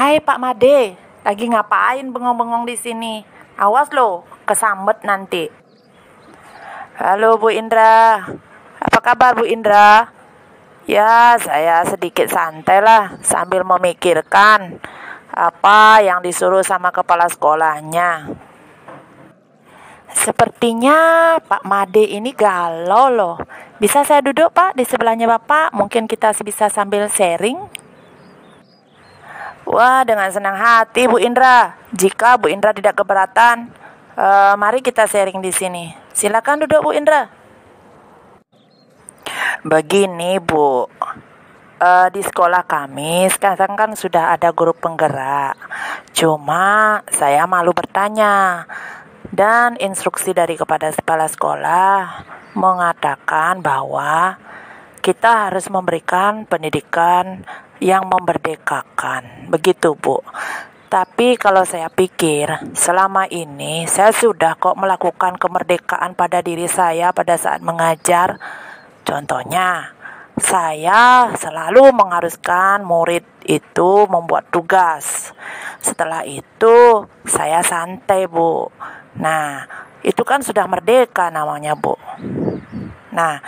Hai Pak Made, lagi ngapain bengong-bengong di sini? Awas loh, kesambet nanti. Halo Bu Indra, apa kabar Bu Indra? Ya, saya sedikit santai lah sambil memikirkan apa yang disuruh sama kepala sekolahnya. Sepertinya Pak Made ini galau loh. Bisa saya duduk Pak di sebelahnya Bapak? Mungkin kita bisa sambil sharing. Wah, dengan senang hati Bu Indra. Jika Bu Indra tidak keberatan, mari kita sharing di sini. Silakan duduk Bu Indra. Begini Bu, di sekolah kami sekarang kan sudah ada guru penggerak. Cuma saya malu bertanya. Dan instruksi dari kepada kepala sekolah mengatakan bahwa kita harus memberikan pendidikan yang memerdekakan. Begitu Bu. Tapi kalau saya pikir selama ini saya sudah kok melakukan kemerdekaan pada diri saya pada saat mengajar. Contohnya, saya selalu mengharuskan murid itu membuat tugas. Setelah itu saya santai Bu. Nah, itu kan sudah merdeka namanya Bu. Nah,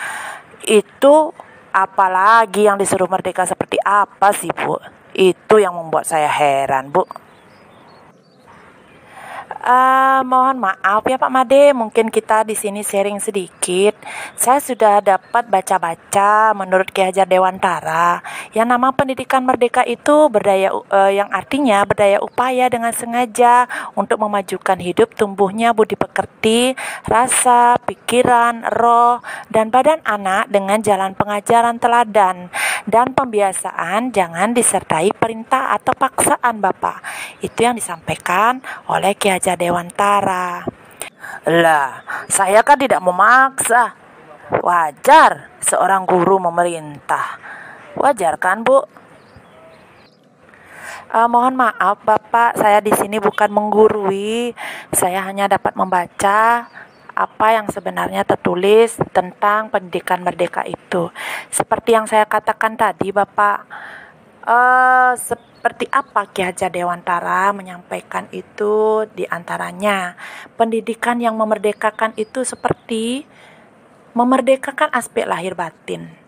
itu apalagi yang disuruh merdeka seperti apa sih Bu? Itu yang membuat saya heran Bu. Mohon maaf ya Pak Made, mungkin kita di sini sharing sedikit. Saya sudah dapat baca-baca menurut Ki Hajar Dewantara, yang nama pendidikan merdeka itu yang artinya berdaya upaya dengan sengaja untuk memajukan hidup tumbuhnya budi pekerti, rasa, pikiran, roh, dan badan anak dengan jalan pengajaran teladan dan pembiasaan, jangan disertai perintah atau paksaan Bapak. Itu yang disampaikan oleh Ki Hajar Dewantara. Lah, saya kan tidak memaksa. Wajar seorang guru memerintah. Wajar kan, Bu? Mohon maaf, Bapak, saya di sini bukan menggurui. Saya hanya dapat membaca apa yang sebenarnya tertulis tentang pendidikan merdeka itu. Seperti yang saya katakan tadi, Bapak, seperti apa Ki Hajar Dewantara menyampaikan itu, diantaranya pendidikan yang memerdekakan itu seperti memerdekakan aspek lahir batin.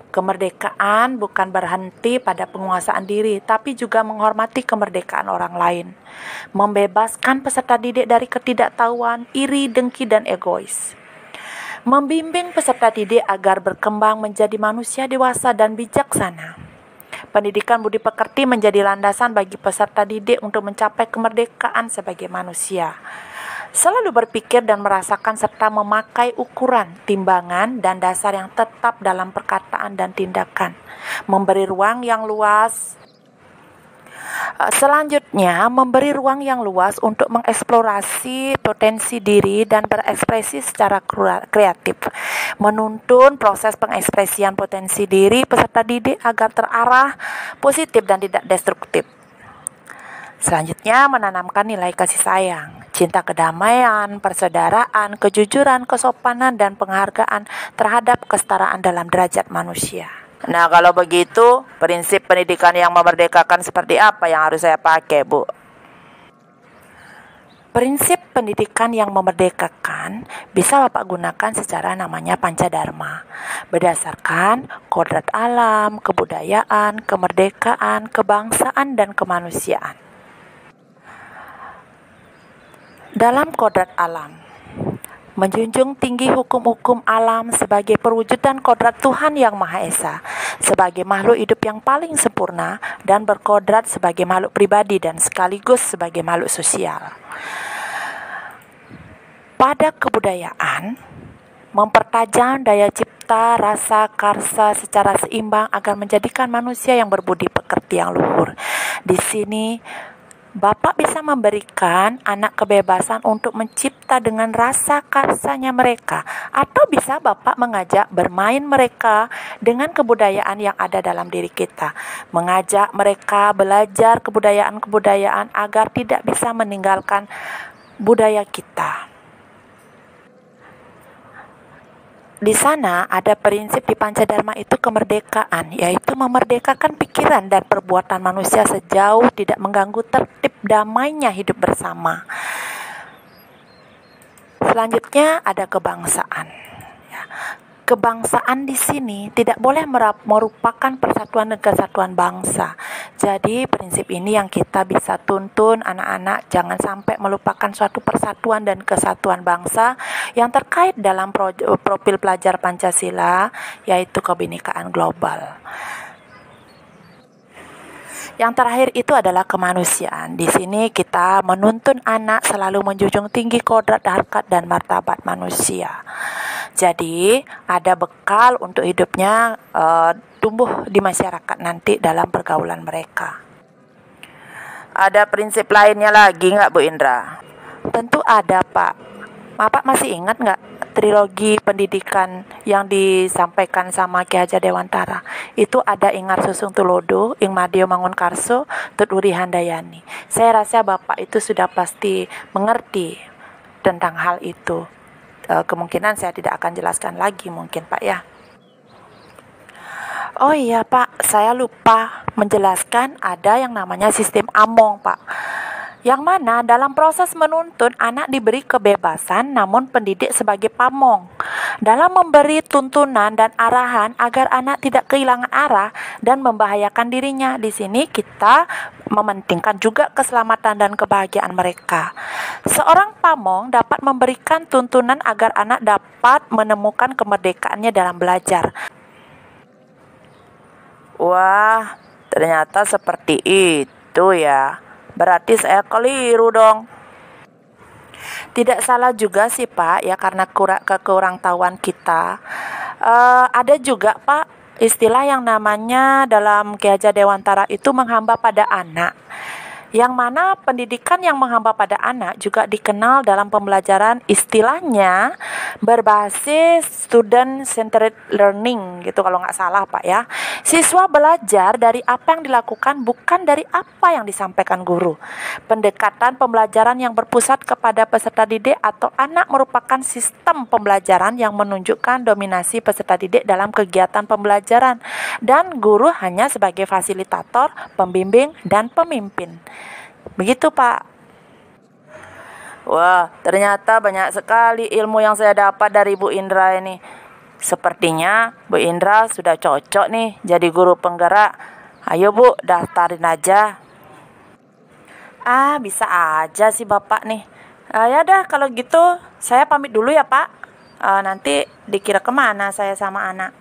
Kemerdekaan bukan berhenti pada penguasaan diri, tapi juga menghormati kemerdekaan orang lain. Membebaskan peserta didik dari ketidaktahuan, iri, dengki, dan egois. Membimbing peserta didik agar berkembang menjadi manusia dewasa dan bijaksana. Pendidikan budi pekerti menjadi landasan bagi peserta didik untuk mencapai kemerdekaan sebagai manusia. Selalu berpikir dan merasakan serta memakai ukuran, timbangan, dan dasar yang tetap dalam perkataan dan tindakan. Memberi ruang yang luas. Selanjutnya, memberi ruang yang luas untuk mengeksplorasi potensi diri dan berekspresi secara kreatif. Menuntun proses pengekspresian potensi diri peserta didik agar terarah, positif dan tidak destruktif. Selanjutnya, menanamkan nilai kasih sayang, cinta kedamaian, persaudaraan, kejujuran, kesopanan, dan penghargaan terhadap kesetaraan dalam derajat manusia. Nah, kalau begitu, prinsip pendidikan yang memerdekakan seperti apa yang harus saya pakai, Bu? Prinsip pendidikan yang memerdekakan bisa Bapak gunakan secara namanya Pancadharma, berdasarkan kodrat alam, kebudayaan, kemerdekaan, kebangsaan, dan kemanusiaan. Dalam kodrat alam, menjunjung tinggi hukum-hukum alam sebagai perwujudan kodrat Tuhan Yang Maha Esa, sebagai makhluk hidup yang paling sempurna dan berkodrat sebagai makhluk pribadi dan sekaligus sebagai makhluk sosial. Pada kebudayaan, mempertajam daya cipta, rasa, karsa secara seimbang agar menjadikan manusia yang berbudi pekerti yang luhur. Di sini, Bapak bisa memberikan anak kebebasan untuk mencipta dengan rasa karsanya mereka, atau bisa Bapak mengajak bermain mereka dengan kebudayaan yang ada dalam diri kita, mengajak mereka belajar kebudayaan-kebudayaan agar tidak bisa meninggalkan budaya kita. Di sana ada prinsip di Pancadharma itu kemerdekaan, yaitu memerdekakan pikiran dan perbuatan manusia sejauh tidak mengganggu tertib damainya hidup bersama. Selanjutnya ada kebangsaan. Ya. Kebangsaan di sini tidak boleh merupakan persatuan dan kesatuan bangsa. Jadi prinsip ini yang kita bisa tuntun anak-anak, jangan sampai melupakan suatu persatuan dan kesatuan bangsa yang terkait dalam profil pelajar Pancasila, yaitu kebinekaan global. Yang terakhir itu adalah kemanusiaan. Di sini kita menuntun anak selalu menjunjung tinggi kodrat, harkat, dan martabat manusia. Jadi ada bekal untuk hidupnya tumbuh di masyarakat nanti dalam pergaulan mereka. Ada prinsip lainnya lagi nggak Bu Indra? Tentu ada Pak. Bapak masih ingat nggak trilogi pendidikan yang disampaikan sama Ki Hajar Dewantara? Itu ada Ingar Susung Tulodo, Ing Madio Mangunkarso, Tut Uri Handayani. Saya rasa Bapak itu sudah pasti mengerti tentang hal itu. Kemungkinan saya tidak akan jelaskan lagi mungkin Pak ya. Oh iya Pak, saya lupa menjelaskan ada yang namanya sistem Among Pak. Yang mana dalam proses menuntun anak diberi kebebasan namun pendidik sebagai pamong. Dalam memberi tuntunan dan arahan agar anak tidak kehilangan arah dan membahayakan dirinya. Di sini kita mementingkan juga keselamatan dan kebahagiaan mereka. Seorang pamong dapat memberikan tuntunan agar anak dapat menemukan kemerdekaannya dalam belajar. Wah, ternyata seperti itu ya. Berarti saya keliru dong. Tidak salah juga sih Pak ya, karena kekurangtahuan kita. Ada juga Pak istilah yang namanya dalam Ki Hajar Dewantara itu menghamba pada anak. Yang mana pendidikan yang menghamba pada anak juga dikenal dalam pembelajaran istilahnya berbasis student centered learning gitu kalau nggak salah Pak ya. Siswa belajar dari apa yang dilakukan bukan dari apa yang disampaikan guru. Pendekatan pembelajaran yang berpusat kepada peserta didik atau anak merupakan sistem pembelajaran yang menunjukkan dominasi peserta didik dalam kegiatan pembelajaran dan guru hanya sebagai fasilitator, pembimbing, dan pemimpin. Begitu Pak. Wah, ternyata banyak sekali ilmu yang saya dapat dari Bu Indra ini. Sepertinya Bu Indra sudah cocok nih jadi guru penggerak. Ayo Bu, daftarin aja. Bisa aja sih Bapak nih. Ya dah kalau gitu saya pamit dulu ya Pak. Nanti dikira kemana saya sama anak.